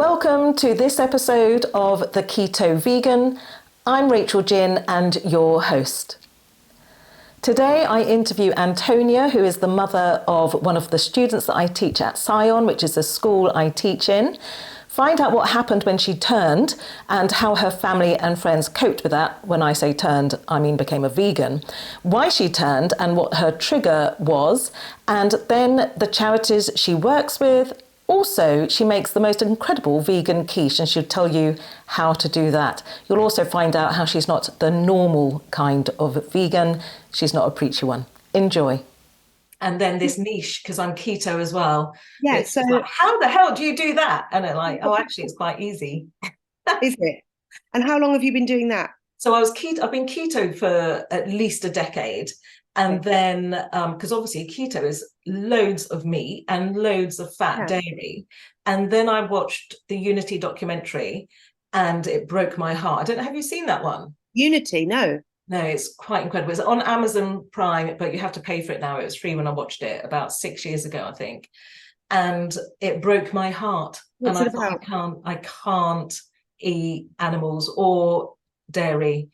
welcome to this episode of the Keto Vegan. I'm Rachel Ginn and your host. Today I interview Antonia, who is the mother of one of the students that I teach at Scion, which is a school I teach in. Find out what happened when she turned and how her family and friends coped with that. When I say turned, I mean became a vegan. Why she turned and what her trigger was, and then the charities she works with. Also, she makes the most incredible vegan quiche, and she'll tell you how to do that. You'll also find out how she's not the normal kind of vegan. She's not a preachy one. Enjoy. And then this niche, because I'm keto as well. Yeah, so like, how the hell do you do that? And they're like, oh, actually, it's quite easy. Is it? And how long have you been doing that? So I've been keto for at least a decade. And then, because obviously keto is loads of meat and loads of fat dairy. And then I watched the Unity documentary and it broke my heart. I don't know, have you seen that one? Unity? No. No, it's quite incredible. It's on Amazon Prime, but you have to pay for it now. It was free when I watched it about 6 years ago, I think. And it broke my heart. What's and it about? I can't eat animals or dairy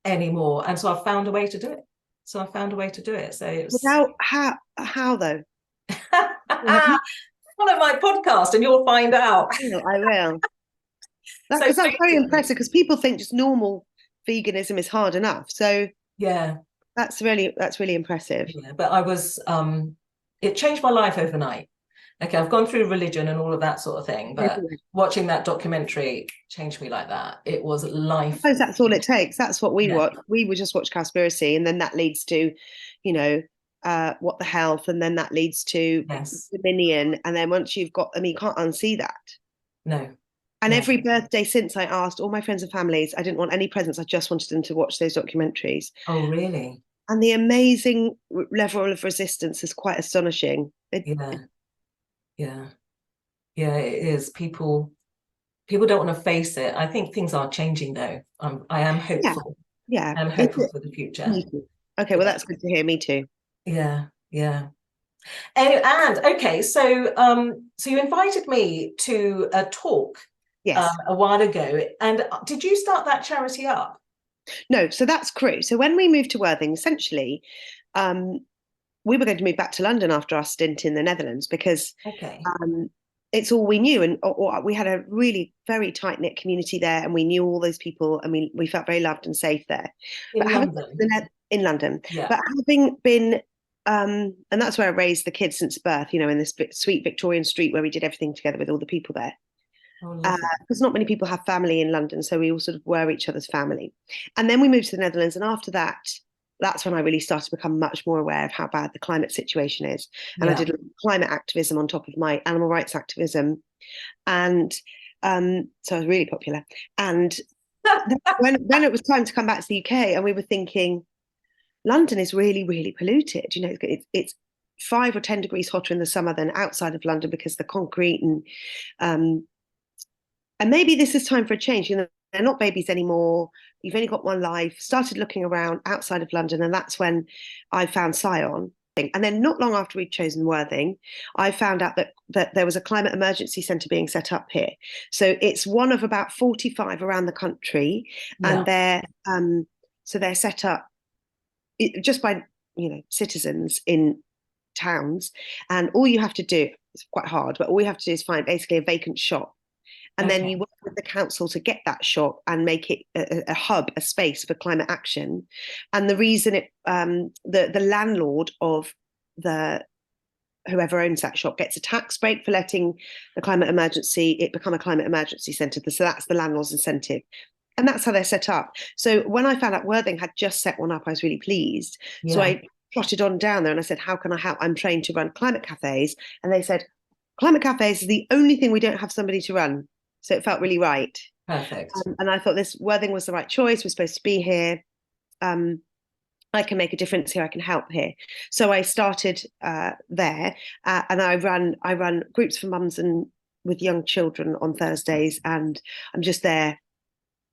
anymore. And so I found a way to do it. So it was How though? follow my podcast and you'll find out. I will. That's very impressive, because people think just normal veganism is hard enough. So yeah, that's really impressive. Yeah, but I was it changed my life overnight. Okay, I've gone through religion and all of that sort of thing, but watching that documentary changed me like that. It was life. I suppose that's all it takes. That's what we watch. We would just watch Cowspiracy, and then that leads to, What the Health, and then that leads to Dominion, and then once you've got, you can't unsee that. No. And every birthday since, I asked all my friends and families, I didn't want any presents. I just wanted them to watch those documentaries. Oh, really? And the amazing level of resistance is quite astonishing. Yeah, it is. People don't want to face it. I think things are changing though. I am hopeful. Yeah. I'm hopeful for the future. Okay, well, that's good to hear. Me too. Yeah. And okay, so you invited me to a talk a while ago. And did you start that charity up? No, so that's Crew. So when we moved to Worthing, essentially, we were going to move back to London after our stint in the Netherlands, because it's all we knew, and we had a really very tight-knit community there, and we knew all those people, and we felt very loved and safe there. In London. But having been and that's where I raised the kids since birth, in this sweet Victorian street where we did everything together with all the people there. Because not many people have family in London, so we all sort of were each other's family. And then we moved to the Netherlands, and after that, that's when I really started to become much more aware of how bad the climate situation is. And I did climate activism on top of my animal rights activism. And so I was really popular. And when it was time to come back to the UK, and we were thinking, London is really, really polluted. It's 5 or 10 degrees hotter in the summer than outside of London because of the concrete. And maybe this is time for a change. They're not babies anymore. You've only got one life. Started looking around outside of London, and that's when I found Scion. And then not long after we'd chosen Worthing, I found out that there was a climate emergency centre being set up here. So it's one of about 45 around the country, and they're set up just by citizens in towns. And all you have to do, it's quite hard, but all you have to do is find basically a vacant shop. And then you work with the council to get that shop and make it a hub, a space for climate action. And the reason the landlord of whoever owns that shop gets a tax break for letting the climate emergency, it become a climate emergency centre. So that's the landlord's incentive. And that's how they're set up. So when I found out Worthing had just set one up, I was really pleased. So I trotted on down there and I said, how can I help? I'm trained to run climate cafes. And they said, climate cafes is the only thing we don't have somebody to run. So it felt really right. Perfect. And I thought this Worthing was the right choice. We're supposed to be here. I can make a difference here. I can help here. So I started there, and I run groups for mums and with young children on Thursdays, and I'm just there.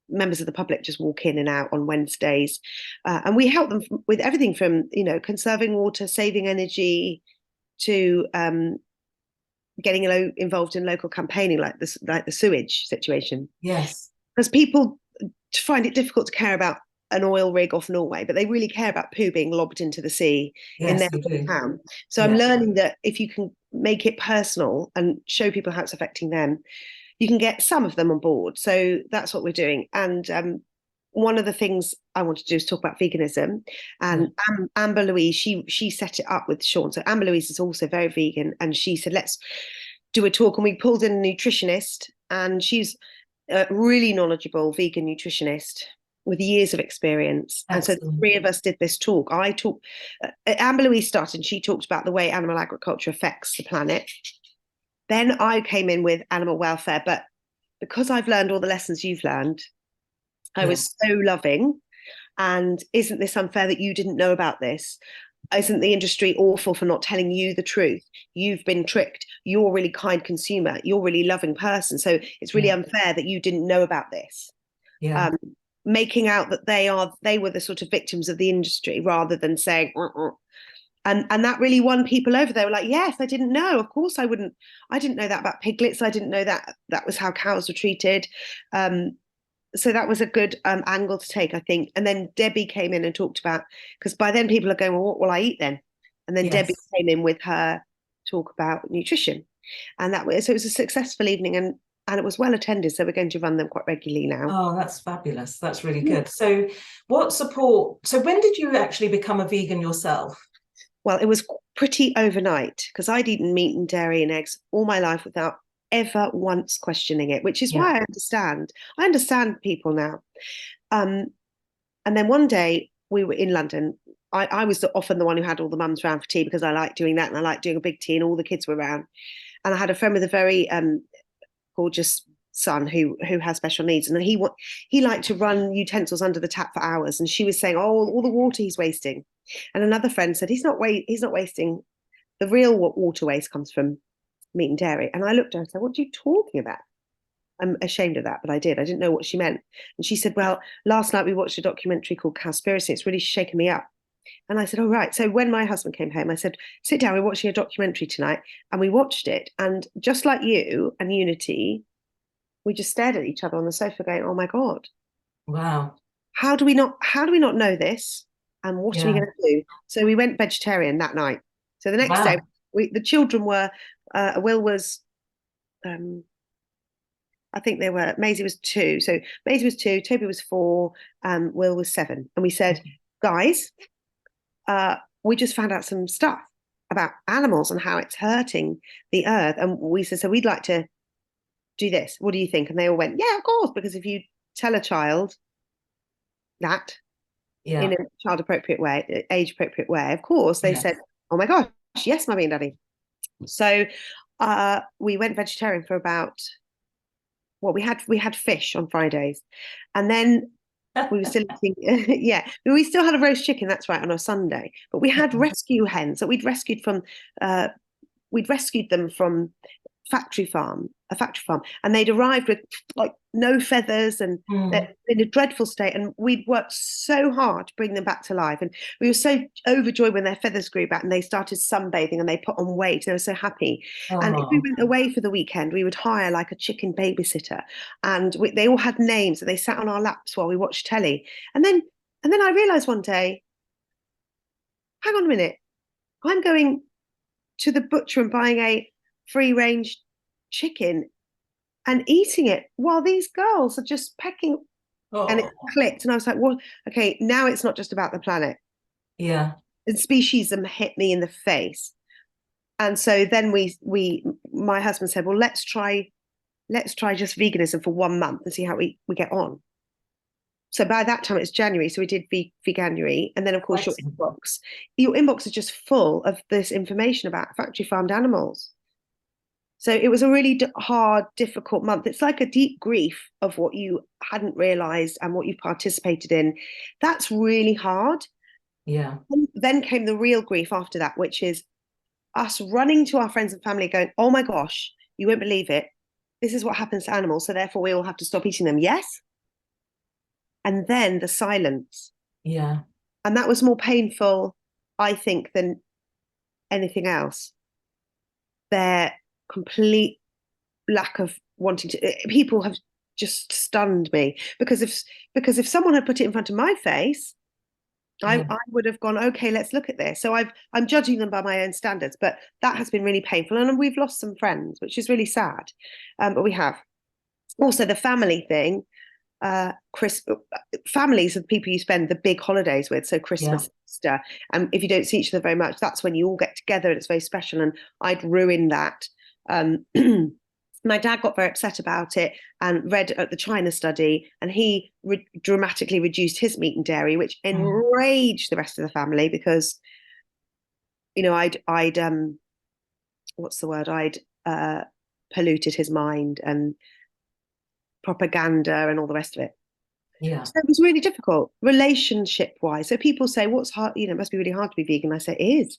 Members of the public just walk in and out on Wednesdays, and we help them with everything from conserving water, saving energy, to getting involved in local campaigning, like this, like the sewage situation. Yes. Because people find it difficult to care about an oil rig off Norway, but they really care about poo being lobbed into the sea in their town. So I'm learning that if you can make it personal and show people how it's affecting them, you can get some of them on board. So that's what we're doing. And one of the things I want to do is talk about veganism. And Amber Louise, she set it up with Sean. So Amber Louise is also very vegan, and she said, let's do a talk. And we pulled in a nutritionist, and she's a really knowledgeable vegan nutritionist with years of experience. Excellent. And so the three of us did this talk. Amber Louise started, and she talked about the way animal agriculture affects the planet. Then I came in with animal welfare, but because I've learned all the lessons you've learned, I was so loving. And isn't this unfair that you didn't know about this? Isn't the industry awful for not telling you the truth? You've been tricked. You're a really kind consumer. You're a really loving person. So it's really unfair that you didn't know about this. Making out that they were the sort of victims of the industry rather than saying, and that really won people over. They were like, yes, I didn't know. Of course I wouldn't. I didn't know that about piglets. I didn't know that was how cows were treated. So that was a good angle to take, I think. And then Debbie came in and talked about, because by then people are going, well, what will I eat then? And then Debbie came in with her talk about nutrition. And so it was a successful evening, and it was well attended. So we're going to run them quite regularly now. Oh, that's fabulous. That's really good. So when did you actually become a vegan yourself? Well, it was pretty overnight, because I'd eaten meat and dairy and eggs all my life without ever once questioning it, which is why I understand people now. And then one day we were in London. I was often the one who had all the mums around for tea, because I like doing that, and I like doing a big tea and all the kids were around. And I had a friend with a very gorgeous son who has special needs, and he liked to run utensils under the tap for hours, and she was saying, oh, all the water he's wasting. And another friend said, he's not wasting. The real water waste comes from meat and dairy. And I looked at her and said, what are you talking about? I'm ashamed of that, but I didn't know what she meant. And she said, well, last night we watched a documentary called Cowspiracy. It's really shaken me up. And I said, oh, right. So when my husband came home, I said, sit down, we're watching a documentary tonight. And we watched it. And just like you and Unity, we just stared at each other on the sofa going, oh my God. Wow. How do we not know this? And what are we going to do? So we went vegetarian that night. So the next day, the children were, Will was, I think Maisie was 2. So Maisie was 2, Toby was 4, Will was 7. And we said, guys, we just found out some stuff about animals and how it's hurting the earth. And we said, so we'd like to do this. What do you think? And they all went, yeah, of course. Because if you tell a child that in a child appropriate way, age appropriate way, of course, they said, oh my gosh, yes, Mummy and Daddy. So we went vegetarian for about, we had fish on Fridays, and then we were still eating, we still had a roast chicken, that's right, on a Sunday, but we had rescue hens that we'd rescued them from a factory farm, and they'd arrived with like no feathers and they're in a dreadful state, and we'd worked so hard to bring them back to life, and we were so overjoyed when their feathers grew back and they started sunbathing and they put on weight. They were so happy. And if we went away for the weekend, we would hire like a chicken babysitter, and they all had names, and they sat on our laps while we watched telly. And then I realized one day, hang on a minute, I'm going to the butcher and buying a free range chicken and eating it while these girls are just pecking. And it clicked, and I was like, well, okay, now it's not just about the planet. And speciesism hit me in the face. And so then my husband said, well, let's try just veganism for 1 month and see how we get on. So by that time it's January, so we did Veganuary, and then of course your inbox is just full of this information about factory farmed animals. So it was a really hard, difficult month. It's like a deep grief of what you hadn't realized and what you participated in. That's really hard. And then came the real grief after that, which is us running to our friends and family going, oh my gosh, you won't believe it. This is what happens to animals, so therefore we all have to stop eating them. Yes. And then the silence. And that was more painful, I think, than anything else. Their complete lack of wanting to. People have just stunned me because if someone had put it in front of my face, I would have gone, okay, let's look at this. So I'm judging them by my own standards, but that has been really painful, and we've lost some friends, which is really sad. But we have also the family thing. Families are the people you spend the big holidays with, so Christmas, Easter, and if you don't see each other very much, that's when you all get together and it's very special. And I'd ruined that. My dad got very upset about it and read at the China study, and he dramatically reduced his meat and dairy, which enraged the rest of the family because, I'd what's the word? I'd polluted his mind and propaganda and all the rest of it. Yeah. So it was really difficult relationship wise. So people say, what's hard? It must be really hard to be vegan. I say, it is.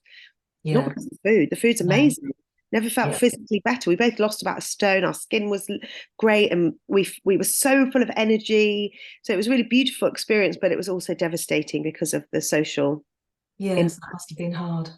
Not because of the food. The food's amazing. Never felt physically better. We both lost about a stone. Our skin was great, and we were so full of energy. So it was a really beautiful experience, but it was also devastating because of the social. Yes, that must have been hard.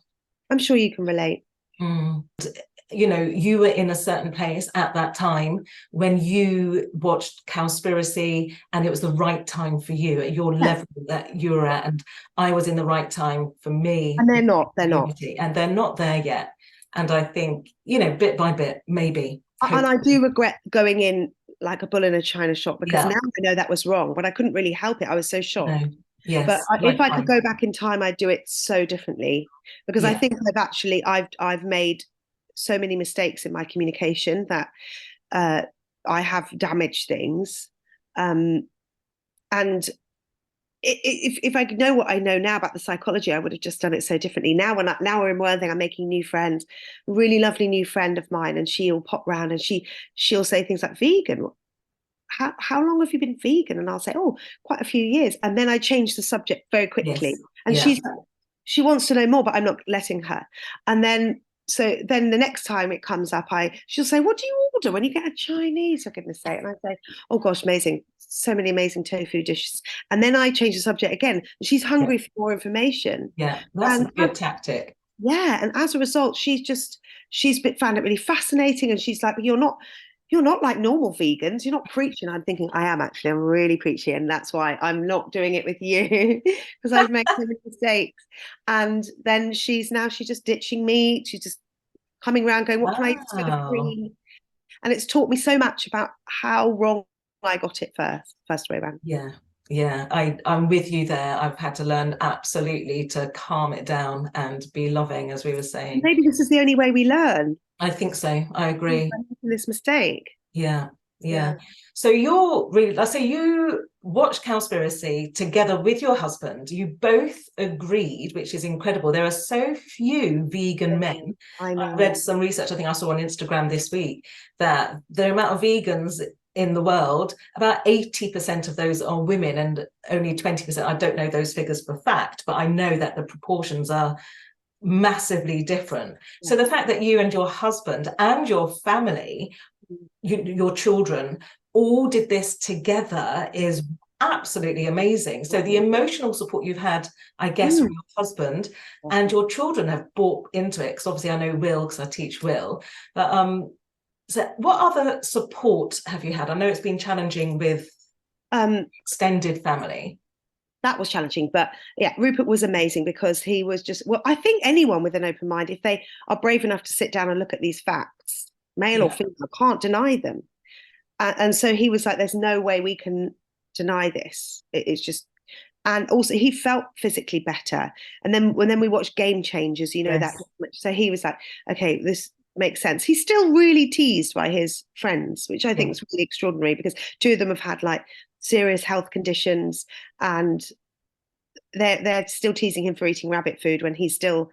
I'm sure you can relate. You were in a certain place at that time when you watched Cowspiracy, and it was the right time for you at your level that you were at, and I was in the right time for me. And they're not and they're not there yet. And I think, bit by bit, maybe. Hopefully. And I do regret going in like a bull in a china shop, because now I know that was wrong, but I couldn't really help it. I was so shocked. No. Yes, but if I could go back in time, I'd do it so differently, because I think I've made so many mistakes in my communication that I have damaged things. And if I know what I know now about the psychology, I would have just done it so differently. Now we're in Worthing, I'm making new friends, a really lovely new friend of mine, and she'll pop round and she'll say things like, vegan? How long have you been vegan? And I'll say, oh, quite a few years. And then I change the subject very quickly. And she wants to know more, but I'm not letting her. And then the next time it comes up, she'll say, what do you order when you get a Chinese, for goodness sake? And I say, oh gosh, amazing. So many amazing tofu dishes. And then I change the subject again. She's hungry for more information. Yeah, that's a good tactic. Yeah. And as a result, she's found it really fascinating. And she's like, you're not like normal vegans. You're not preaching. I'm thinking, I am actually. I'm really preachy. And that's why I'm not doing it with you, because I've made so many mistakes. And then she's just ditching meat. She's just coming around going, what can I use for the cream? And it's taught me so much about how wrong I got it first way around. Yeah, I'm with you there. I've had to learn absolutely to calm it down and be loving, as we were saying. Maybe this is the only way we learn. I think so. I agree. This mistake. Yeah. So you watched Cowspiracy together with your husband. You both agreed, which is incredible. There are so few vegan men. I know. I read some research, I think I saw on Instagram this week, that the amount of vegans in the world, about 80% of those are women and only 20%. I don't know those figures for fact, but I know that the proportions are massively different. So the fact that you and your husband and your family, your children, all did this together is absolutely amazing. So the emotional support you've had, I guess, from your husband and your children have bought into it, because obviously I know Will, because I teach Will. But so what other support have you had? I know it's been challenging with extended family. That was challenging, but yeah, Rupert was amazing, because he was I think anyone with an open mind, if they are brave enough to sit down and look at these facts, male or female, can't deny them. And so he was like, there's no way we can deny this. It's just, and also he felt physically better. And then when we watched Game Changers, that, so he was like, okay, this makes sense. He's still really teased by his friends, which I think is really extraordinary, because two of them have had like serious health conditions, and they're still teasing him for eating rabbit food when he's still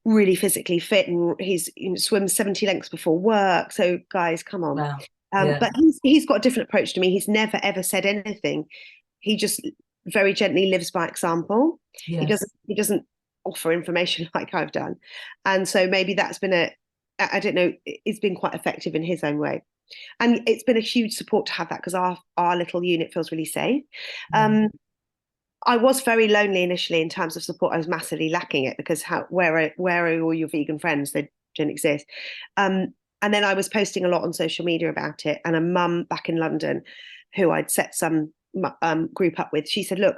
really physically fit, and he's swims 70 lengths before work. So guys, come on. Wow. But he's got a different approach to me. He's never ever said anything. He just very gently lives by example. He doesn't offer information like I've done, and so maybe that's been I don't know, it's been quite effective in his own way. And it's been a huge support to have that, because our little unit feels really safe. I was very lonely initially in terms of support. I was massively lacking it, because where are all your vegan friends? They don't exist. And And then I was posting a lot on social media about it. And a mum back in London, who I'd set some group up with, she said, "Look,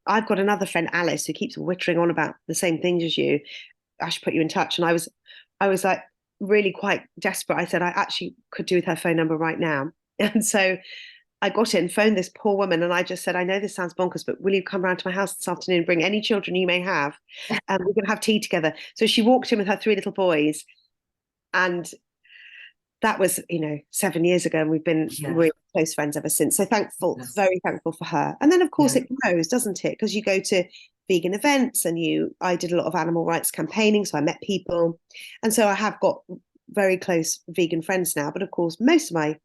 I've got another friend, Alice, who keeps wittering on about the same things as you. I should put you in touch." And I was like really quite desperate. I said I actually could do with her phone number right now. And so I got in, phoned this poor woman, and I just said, "I know this sounds bonkers, but will you come round to my house this afternoon and bring any children you may have? And we're going to have tea together." So she walked in with her 3 little boys, and that was, 7 years ago, and we've been really close friends ever since. So thankful, very thankful for her. And then, of course, it grows, doesn't it? Because you go to vegan events, and I did a lot of animal rights campaigning, so I met people. And so I have got very close vegan friends now, but of course, most of my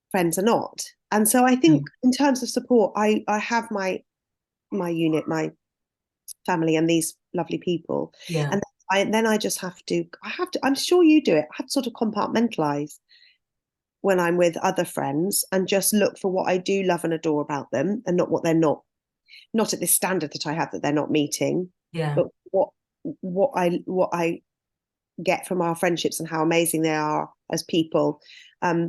friends are not. And so I think in terms of support, I have my unit, my family, and these lovely people. Yeah. And then I just have to, I'm sure you do it. I have to sort of compartmentalize when I'm with other friends and just look for what I do love and adore about them, and not what they're not at this standard that I have that they're not meeting. Yeah. But what I get from our friendships and how amazing they are as people. Yeah.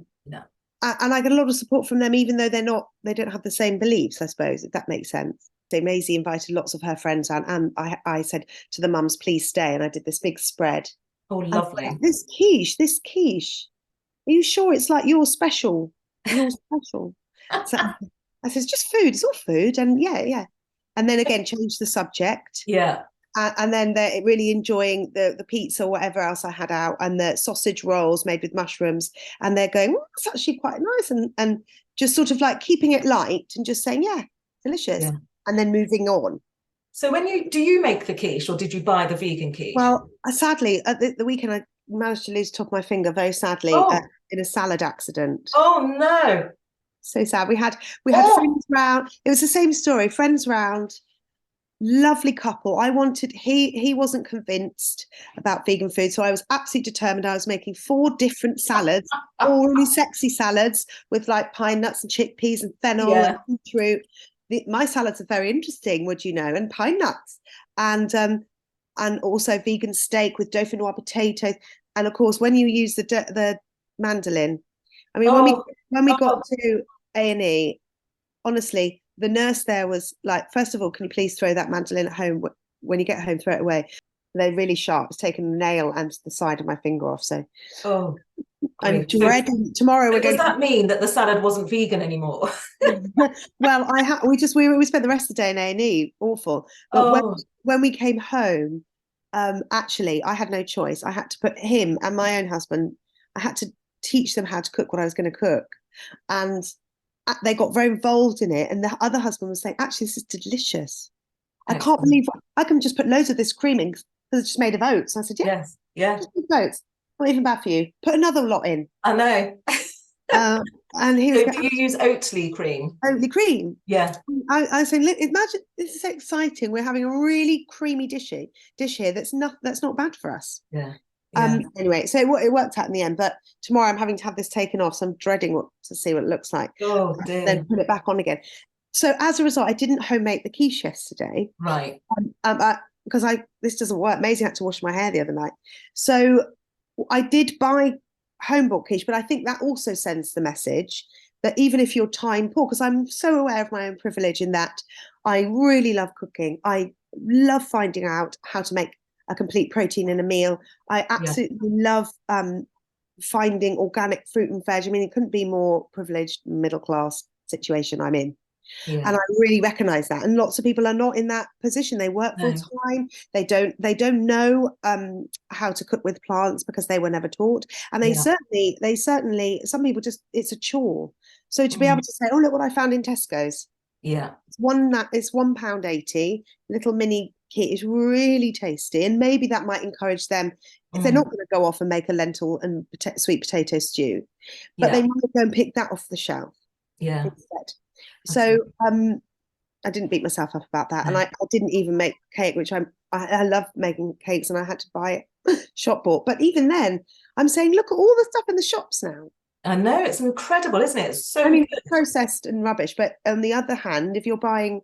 And I get a lot of support from them, even though they don't have the same beliefs, I suppose, if that makes sense. So Maisie invited lots of her friends around, and I said to the mums, "Please stay." And I did this big spread. Oh, lovely. And this quiche. Are you sure it's like you're special? You're special. So I said, "It's just food. It's all food." And yeah. And then again, change the subject. Yeah. And then they're really enjoying the pizza or whatever else I had out, and the sausage rolls made with mushrooms. And they're going, "Oh, it's actually quite nice." And just sort of like keeping it light and just saying, "Yeah, delicious." Yeah. And then moving on. So do you make the quiche, or did you buy the vegan quiche? Well, sadly, at the weekend, I managed to lose the top of my finger, very sadly, in a salad accident. Oh no. So sad. We had friends round. It was the same story. Friends round, lovely couple. He wasn't convinced about vegan food, so I was absolutely determined. I was making 4 different salads, all really sexy salads with like pine nuts and chickpeas and fennel and beetroot. My salads are very interesting, would you know, and pine nuts, and also vegan steak with dauphinoise potatoes. And of course, when you use the mandolin, I mean, when we got to A&E, honestly, the nurse there was like, "First of all, can you please throw that mandolin at home? When you get home, throw it away. They're really sharp. It's taken a nail and the side of my finger off." So I'm dreading tomorrow. Does that mean that the salad wasn't vegan anymore? Well, we spent the rest of the day in A&E. Awful. But when we came home, actually, I had no choice. I had to put him and my own husband. I had to teach them how to cook what I was going to cook, and they got very involved in it. And the other husband was saying, "Actually, this is delicious. I can't believe I can just put loads of this cream in because it's just made of oats." I said, "Yeah, just oats. Not even bad for you. Put another lot in." I know. And he was. So do you use Oatly cream? Oatly cream. Yeah. I said, "Imagine, this is so exciting. We're having a really creamy dish here that's not bad for us." Yeah. Anyway, so it worked out in the end. But tomorrow I'm having to have this taken off, so I'm dreading to see what it looks like. Oh dear. Then put it back on again. So as a result, I didn't homemade the quiche yesterday. Right. Because this doesn't work. Maisie had to wash my hair the other night. So I did buy home bought quiche, but I think that also sends the message that even if you're time poor, because I'm so aware of my own privilege in that I really love cooking. I love finding out how to make a complete protein in a meal. I absolutely love finding organic fruit and veg. I mean, it couldn't be more privileged middle class situation I'm in. Yeah. And I really recognize that. And lots of people are not in that position. They work full time. They don't know how to cook with plants because they were never taught. And they certainly, some people just, it's a chore. So to be able to say, "Oh, look what I found in Tesco's." Yeah. It's £1.80, little mini kit. Is really tasty. And maybe that might encourage them if they're not going to go off and make a lentil and sweet potato stew, but they might go and pick that off the shelf instead. So I didn't beat myself up about that. And I didn't even make cake, which I love making cakes, and I had to buy it shop bought. But even then, I'm saying, look at all the stuff in the shops now. I know, it's incredible, isn't it? It's so good. Processed and rubbish. But on the other hand, if you're buying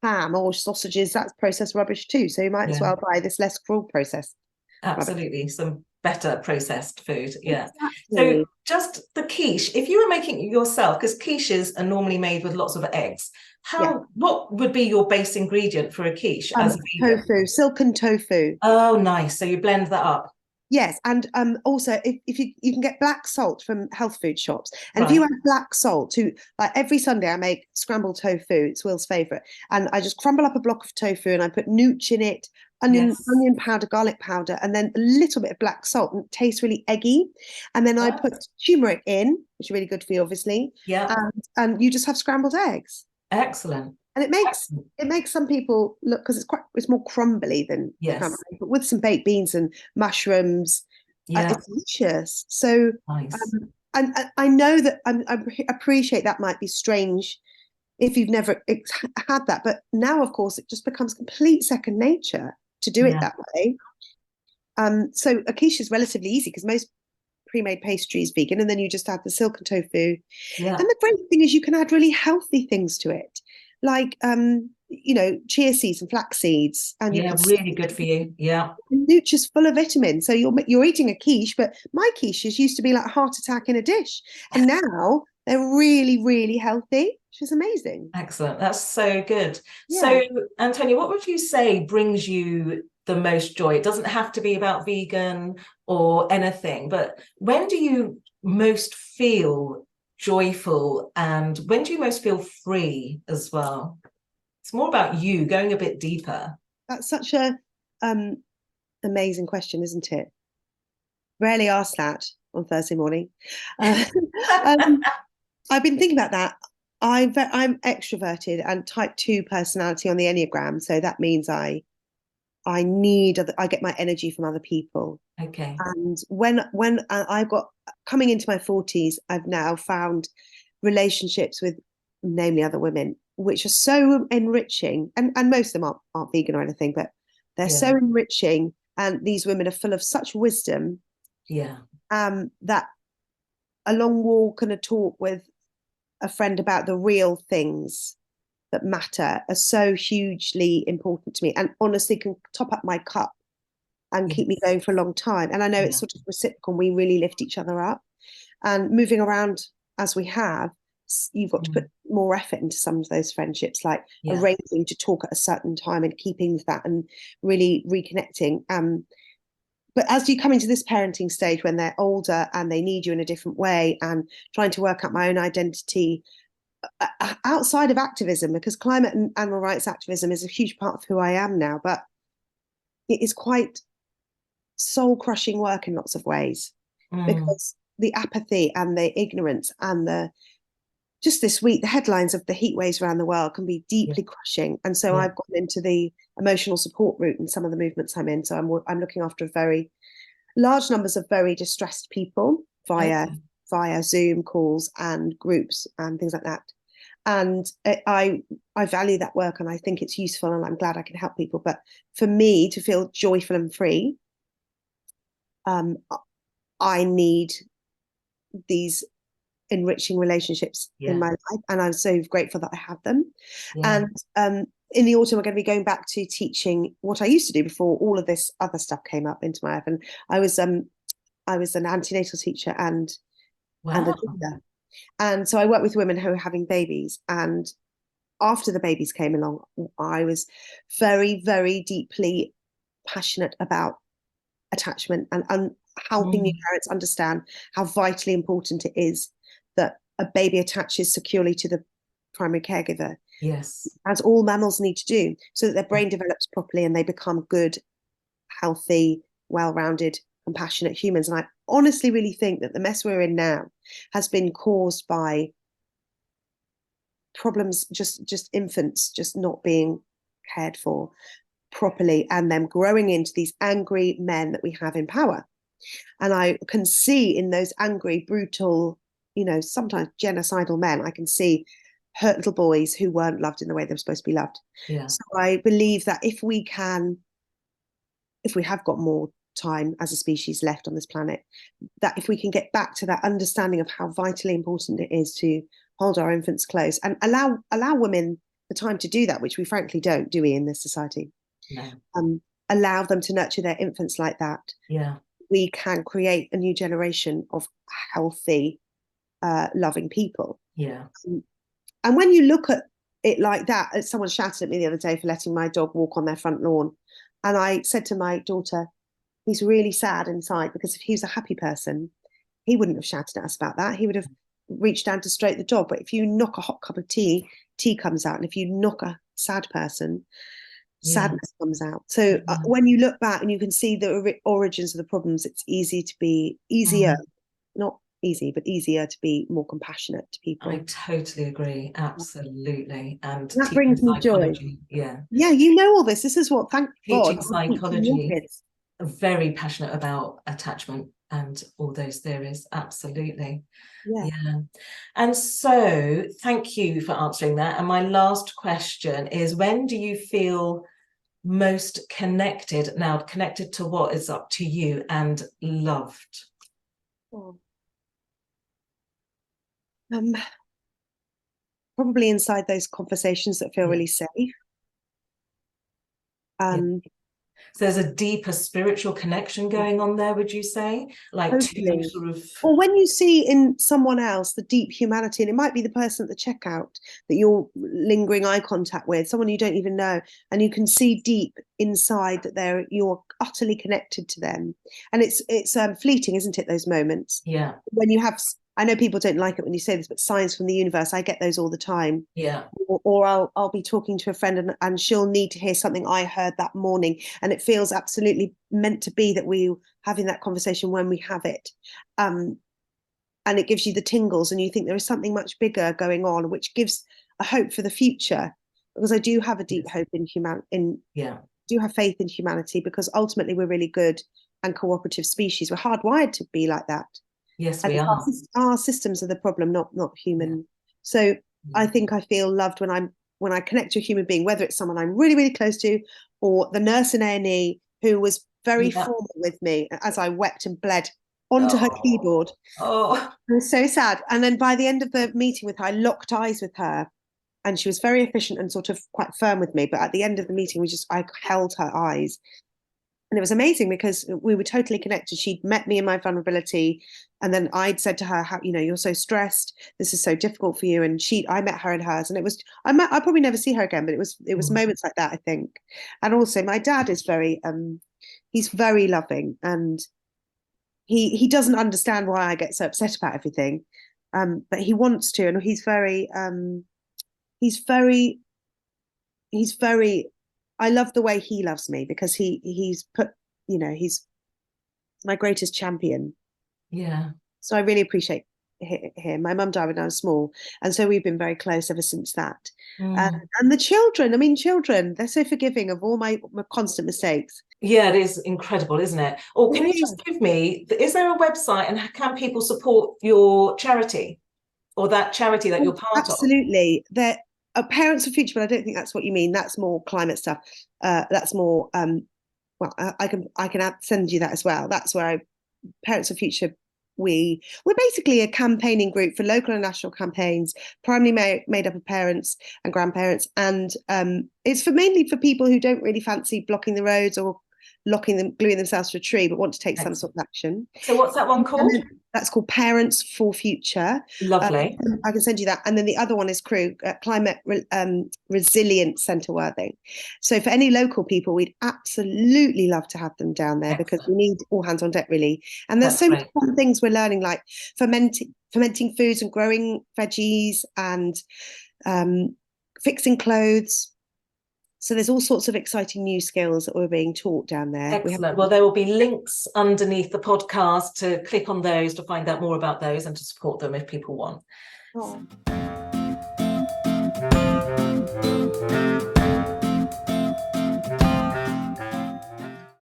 ham or sausages, that's processed rubbish too. So you might as well buy this less cruel processed. Absolutely. Some better processed food. Yeah. So Exactly. just the quiche, if you were making it yourself, because quiches are normally made with lots of eggs, Yeah. what would be your base ingredient for a quiche as a vegan? Tofu, silken tofu. Oh, nice. So you blend that up. Yes, and also if you can get black salt from health food shops, and if you Right. add black salt to, like, every Sunday I make scrambled tofu. It's Will's favorite, and I just crumble up a block of tofu and I put nooch in it, Yes. onion powder, garlic powder, and then a little bit of black salt, and it tastes really eggy. And then I Right. put turmeric in, which is really good for you, obviously, Yeah. and you just have scrambled eggs. Excellent. And Excellent. it makes some people look, because it's more crumbly than scrambled Yes. eggs, but with some baked beans and mushrooms, Yeah. it's delicious. So, Nice. and I know that I appreciate that might be strange if you've never had that, but now, of course, it just becomes complete second nature to do it Yeah. that way. So a quiche is relatively easy because most pre-made pastries vegan, and then you just add the silken tofu. Yeah. And the great thing is you can add really healthy things to it, like chia seeds and flax seeds, and you Yeah. could Really good for you. Yeah. nooch is full of vitamins. So you're eating a quiche, but my quiches used to be like a heart attack in a dish, and now they're really, really healthy, which is amazing. Excellent. That's so good. Yeah. So, Antonia, what would you say brings you the most joy? It doesn't have to be about vegan or anything, but when do you most feel joyful and when do you most feel free as well? It's more about you going a bit deeper. That's such a um, amazing question, isn't it? Rarely asked that on Thursday morning. Uh, um, I've been thinking about that. I'm extroverted and type 2 personality on the Enneagram, so that means I get my energy from other people. Okay. And when I've got coming into my 40s, I've now found relationships with, namely, other women, which are so enriching, and most of them aren't vegan or anything, but they're so Yeah. enriching, and these women are full of such wisdom, Yeah. that a long walk and a talk with a friend about the real things that matter are so hugely important to me, and honestly can top up my cup and keep me Yes. going for a long time. And I know it's Yeah. sort of reciprocal. We really lift each other up. And moving around as we have, you've got to Mm. put more effort into some of those friendships, like Yeah. arranging to talk at a certain time and keeping with that and really reconnecting. But as you come into this parenting stage when they're older and they need you in a different way, and trying to work out my own identity outside of activism, because climate and animal rights activism is a huge part of who I am now, but it is quite soul crushing work in lots of ways, Mm. because the apathy and the ignorance and the just this week the headlines of the heat waves around the world can be Yeah. deeply crushing. And so Yeah. I've gone into the emotional support route in some of the movements I'm in. So I'm looking after very large numbers of very distressed people Okay. via Zoom calls and groups and things like that. And I value that work and I think it's useful and I'm glad I can help people. But for me to feel joyful and free, um, I need these enriching relationships in Yeah. my life, and I'm so grateful that I have them. Yeah. And in the autumn, we're going to be going back to teaching what I used to do before all of this other stuff came up into my life. And I was an antenatal teacher and a Wow. doula, and so I work with women who are having babies. And after the babies came along, I was very, very deeply passionate about attachment and helping new Mm. parents understand how vitally important it is that a baby attaches securely to the primary caregiver, Yes. as all mammals need to do, so that their brain develops properly and they become good, healthy, well-rounded, compassionate humans. And I honestly really think that the mess we're in now has been caused by problems, just infants just not being cared for properly, and them growing into these angry men that we have in power. And I can see in those angry, brutal, sometimes genocidal men, I can see hurt little boys who weren't loved in the way they were supposed to be loved. Yeah. So I believe that if we have got more time as a species left on this planet, that if we can get back to that understanding of how vitally important it is to hold our infants close and allow women the time to do that, which we frankly do we, in this society? No. Um, Allow them to nurture their infants like that. Yeah. we can create a new generation of healthy, loving people. Yeah. And when you look at it like that, someone shouted at me the other day for letting my dog walk on their front lawn. And I said to my daughter, he's really sad inside, because if he was a happy person, he wouldn't have shouted at us about that. He would have reached down to stroke the dog. But if you knock a hot cup of tea, tea comes out. And if you knock a sad person, sadness comes out. So when you look back and you can see the origins of the problems, it's easier, not easy, but easier to be more compassionate to people. I totally agree. Absolutely. And that brings me joy. Yeah. Yeah, you know all this. This is what, thank Teaching God, psychology. Very passionate about attachment and all those theories. Absolutely. Yeah. And so thank you for answering that. And my last question is, when do you feel most connected? Now, connected to what is up to you, and loved? Probably inside those conversations that feel really safe. So there's a deeper spiritual connection going on there, would you say? Like totally. two sort of... Or when you see in someone else the deep humanity, and it might be the person at the checkout that you're lingering eye contact with, someone you don't even know, and you can see deep inside that you're utterly connected to them. And it's fleeting, isn't it, those moments? Yeah. When you have, I know people don't like it when you say this, but signs from the universe, I get those all the time. Yeah. Or I'll be talking to a friend and she'll need to hear something I heard that morning, and it feels absolutely meant to be that we having that conversation when we have it, and it gives you the tingles, and you think there is something much bigger going on, which gives a hope for the future, because I do have a deep hope in do have faith in humanity, because ultimately we're really good and cooperative species. We're hardwired to be like that. Yes, we are. Our systems are the problem, not human. So I think I feel loved when I connect to a human being, whether it's someone I'm really, really close to, or the nurse in A&E who was very formal with me as I wept and bled onto her keyboard. It was so sad. And then by the end of the meeting with her, I locked eyes with her, and she was very efficient and sort of quite firm with me. But at the end of the meeting, I held her eyes. And it was amazing because we were totally connected. She'd met me in my vulnerability. And then I'd said to her, how, you're so stressed. This is so difficult for you. And I met her in hers. And I'll probably never see her again, but it was moments like that, I think. And also my dad is he's very loving, and he doesn't understand why I get so upset about everything. But he wants to, and he's very, I love the way he loves me, because he's put, he's my greatest champion. Yeah. So I really appreciate him. My mum died when I was small, and so we've been very close ever since that. And the children, they're so forgiving of all my constant mistakes. Yeah, it is incredible, isn't it? Or can you just give me, is there a website, and can people support your charity, or that charity that you're part of? Absolutely. They're Parents for Future, but I don't think that's what you mean. That's more climate stuff. That's more I can send you that as well. That's where Parents for Future, we're basically a campaigning group for local and national campaigns, primarily made up of parents and grandparents, and it's mainly for people who don't really fancy blocking the roads or gluing themselves to a tree, but want to take some sort of action. So what's that one called? That's called Parents for Future. Lovely. I can send you that. And then the other one is Climate Resilience Centre Worthing. So for any local people, we'd absolutely love to have them down there. Excellent. Because we need all hands on deck, really. And there's so many fun things we're learning, like fermenting foods and growing veggies, and fixing clothes. So there's all sorts of exciting new skills that we're being taught down there. Excellent. Well, there will be links underneath the podcast to click on those to find out more about those and to support them if people want.